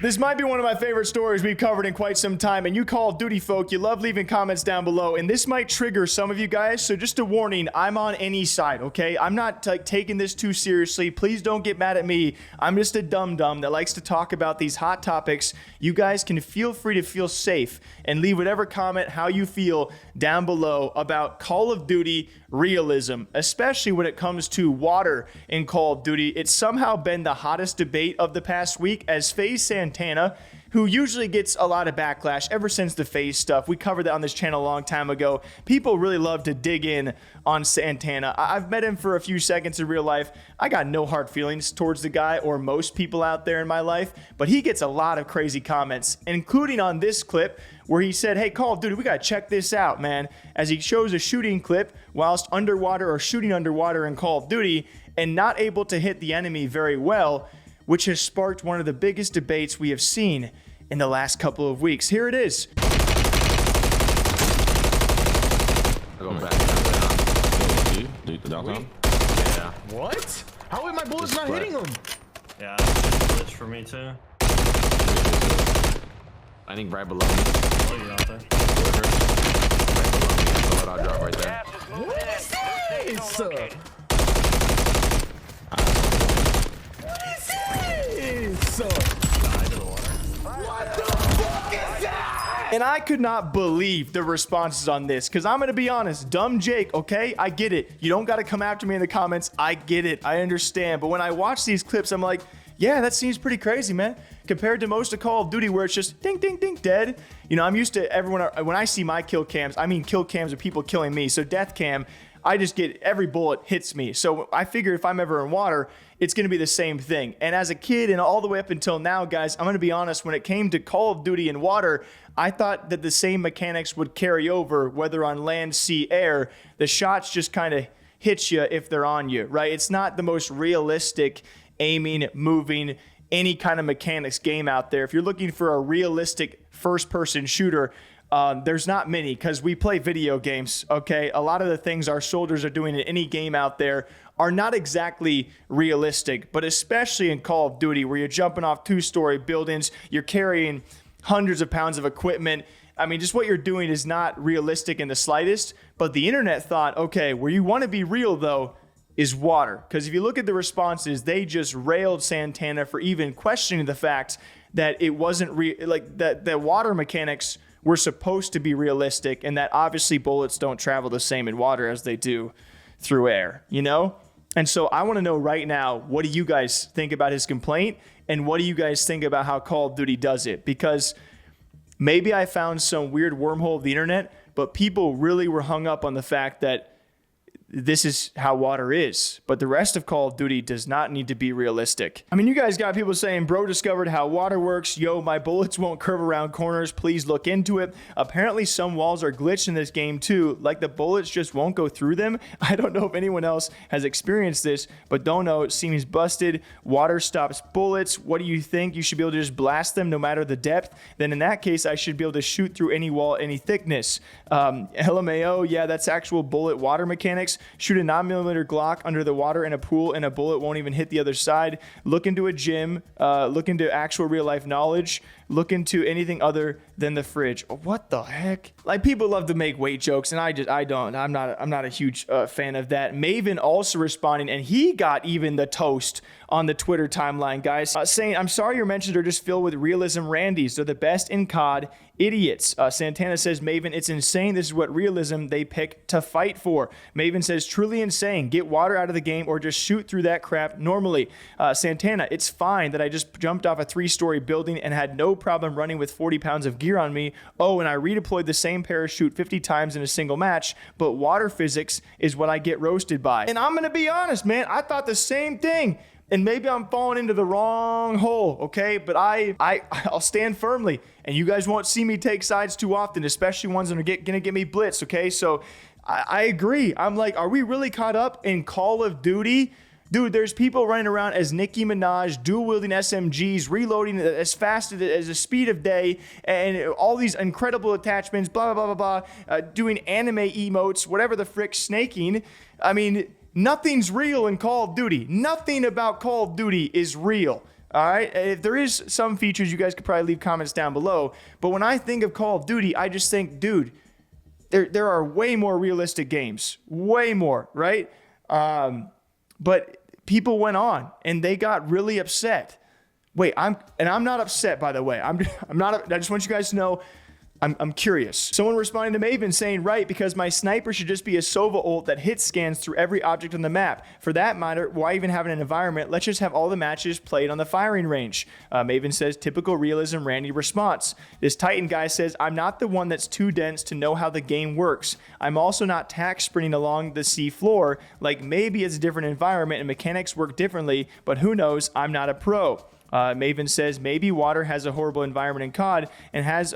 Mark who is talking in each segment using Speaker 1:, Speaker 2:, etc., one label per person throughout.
Speaker 1: This might be one of my favorite stories we've covered in quite some time, and you Call of Duty folk, you love leaving comments down below, and this might trigger some of you guys, so just a warning, I'm on any side, okay? I'm not taking this too seriously. Please don't get mad at me. I'm just a dum-dum that likes to talk about these hot topics. You guys can feel free to feel safe and leave whatever comment, how you feel down below about Call of Duty realism, especially when it comes to water in Call of Duty. It's somehow been the hottest debate of the past week as FaZe Santana, who usually gets a lot of backlash ever since the FaZe stuff. We covered that on this channel a long time ago. People really love to dig in on Santana. I've met him for a few seconds in real life. I got no hard feelings towards the guy or most people out there in my life, but he gets a lot of crazy comments, including on this clip where he said, hey, Call of Duty, we gotta check this out, man, as he shows a shooting clip whilst underwater or shooting underwater in Call of Duty and not able to hit the enemy very well, which has sparked one of the biggest debates we have seen in the last couple of weeks. Here it is.
Speaker 2: Yeah. What? How are my bullets not hitting him?
Speaker 3: Yeah, that's a glitch for me too.
Speaker 4: I think right below me.
Speaker 3: Oh, you're out there.
Speaker 4: I'll drop right there.
Speaker 2: What is this? What is this? What the fuck is that?
Speaker 1: And I could not believe the responses on this, because I'm going to be honest, dumb Jake, okay? I get it. You don't got to come after me in the comments. I get it. I understand. But when I watch these clips, I'm like, yeah, that seems pretty crazy, man. Compared to most of Call of Duty where it's just ding, ding, ding, dead. You know, I'm used to everyone, when I see my kill cams, I mean kill cams of people killing me. So death cam, I just get, every bullet hits me. So I figure if I'm ever in water, it's going to be the same thing. And as a kid and all the way up until now, guys, I'm going to be honest, when it came to Call of Duty in water, I thought that the same mechanics would carry over, whether on land, sea, air. The shots just kind of hit you if they're on you, right? It's not the most realistic aiming, moving, any kind of mechanics game out there. If you're looking for a realistic first-person shooter, there's not many, because we play video games, okay? A lot of the things our soldiers are doing in any game out there are not exactly realistic, but especially in Call of Duty, where you're jumping off two-story buildings, you're carrying hundreds of pounds of equipment. I mean, just what you're doing is not realistic in the slightest, but the internet thought, okay, where you want to be real, though, is water. Because if you look at the responses, they just railed Santana for even questioning the fact that it wasn't that the water mechanics were supposed to be realistic, and that obviously bullets don't travel the same in water as they do through air, you know? And so I want to know right now, what do you guys think about his complaint, and what do you guys think about how Call of Duty does it? Because maybe I found some weird wormhole of the internet, but people really were hung up on the fact that this is how water is, but the rest of Call of Duty does not need to be realistic. I mean, you guys got people saying, bro discovered how water works. Yo, my bullets won't curve around corners. Please look into it. Apparently some walls are glitched in this game too. Like the bullets just won't go through them. I don't know if anyone else has experienced this, but don't know. It seems busted. Water stops bullets. What do you think? You should be able to just blast them no matter the depth. Then in that case, I should be able to shoot through any wall, any thickness. LMAO, yeah, that's actual bullet water mechanics. Shoot a 9mm Glock under the water in a pool and a bullet won't even hit the other side. Look into a gym. Look into actual real life knowledge. Look into anything other than the fridge. What the heck? Like, people love to make weight jokes, and I don't. I'm not a huge fan of that. Maven also responding, and he got even the toast on the Twitter timeline, guys, saying, I'm sorry your mentions are just filled with realism randies. They're the best in COD. Idiots. Santana says, Maven, it's insane. This is what realism they pick to fight for. Maven says, truly insane. Get water out of the game or just shoot through that crap normally. Santana, it's fine that I just jumped off a 3-story building and had no problem running with 40 pounds of gear on me. Oh, and I redeployed the same parachute 50 times in a single match, but water physics is what I get roasted by. And I'm going to be honest, man, I thought the same thing. And maybe I'm falling into the wrong hole, okay? But I'll stand firmly, and you guys won't see me take sides too often, especially ones that are gonna get me blitzed, okay? So I agree. I'm like, are we really caught up in Call of Duty? Dude, there's people running around as Nicki Minaj, dual-wielding SMGs, reloading as fast as the speed of day, and all these incredible attachments, blah, blah, blah, blah, blah, doing anime emotes, whatever the frick, snaking. I mean, nothing's real in Call of Duty. Nothing about Call of Duty is real. All right. If there is some features, you guys could probably leave comments down below. But when I think of Call of Duty, I just think, dude, there are way more realistic games, way more, right? But people went on and they got really upset. Wait, I'm not upset, by the way. I'm not. I just want you guys to know. I'm curious. Someone responding to Maven saying, right, because my sniper should just be a Sova ult that hit scans through every object on the map. For that matter, why even have an environment? Let's just have all the matches played on the firing range. Maven says, typical Realism Randy response. This Titan guy says, I'm not the one that's too dense to know how the game works. I'm also not tack sprinting along the sea floor. Like maybe it's a different environment and mechanics work differently, but who knows? I'm not a pro. Maven says, maybe water has a horrible environment in COD and has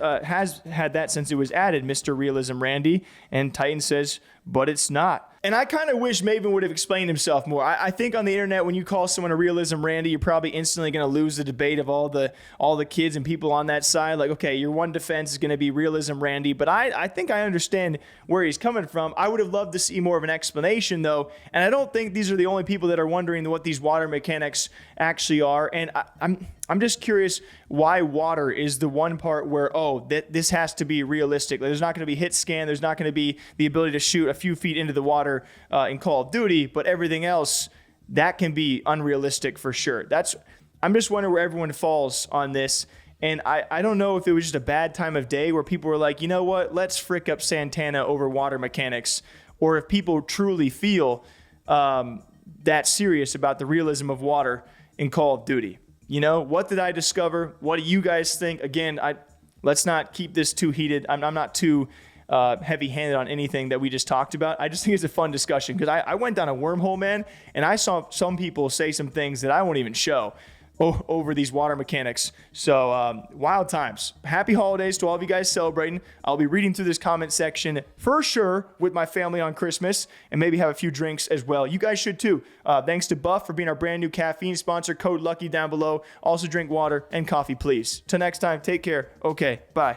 Speaker 1: had that since it was added, Mr. Realism Randy. And Titan says, but it's not. And I kind of wish Maven would have explained himself more. I think on the internet, when you call someone a Realism Randy, you're probably instantly going to lose the debate of all the kids and people on that side. Like, okay, your one defense is going to be Realism Randy. But I think I understand where he's coming from. I would have loved to see more of an explanation, though. And I don't think these are the only people that are wondering what these water mechanics actually are. And I'm just curious why water is the one part where, this has to be realistic. There's not going to be hit scan. There's not going to be the ability to shoot a few feet into the water in Call of Duty, but everything else, that can be unrealistic for sure. I'm just wondering where everyone falls on this. And I don't know if it was just a bad time of day where people were like, you know what, let's frick up Santana over water mechanics, or if people truly feel that serious about the realism of water in Call of Duty. You know, what did I discover? What do you guys think? Again, let's not keep this too heated. I'm not too heavy-handed on anything that we just talked about. I just think it's a fun discussion because I went down a wormhole, man, and I saw some people say some things that I won't even show over these water mechanics. So wild times. Happy holidays to all of you guys celebrating. I'll be reading through this comment section for sure with my family on Christmas and maybe have a few drinks as well. You guys should too. Thanks to Buff for being our brand new caffeine sponsor. Code LUCKY down below. Also drink water and coffee, please. Till next time, take care. Okay, bye.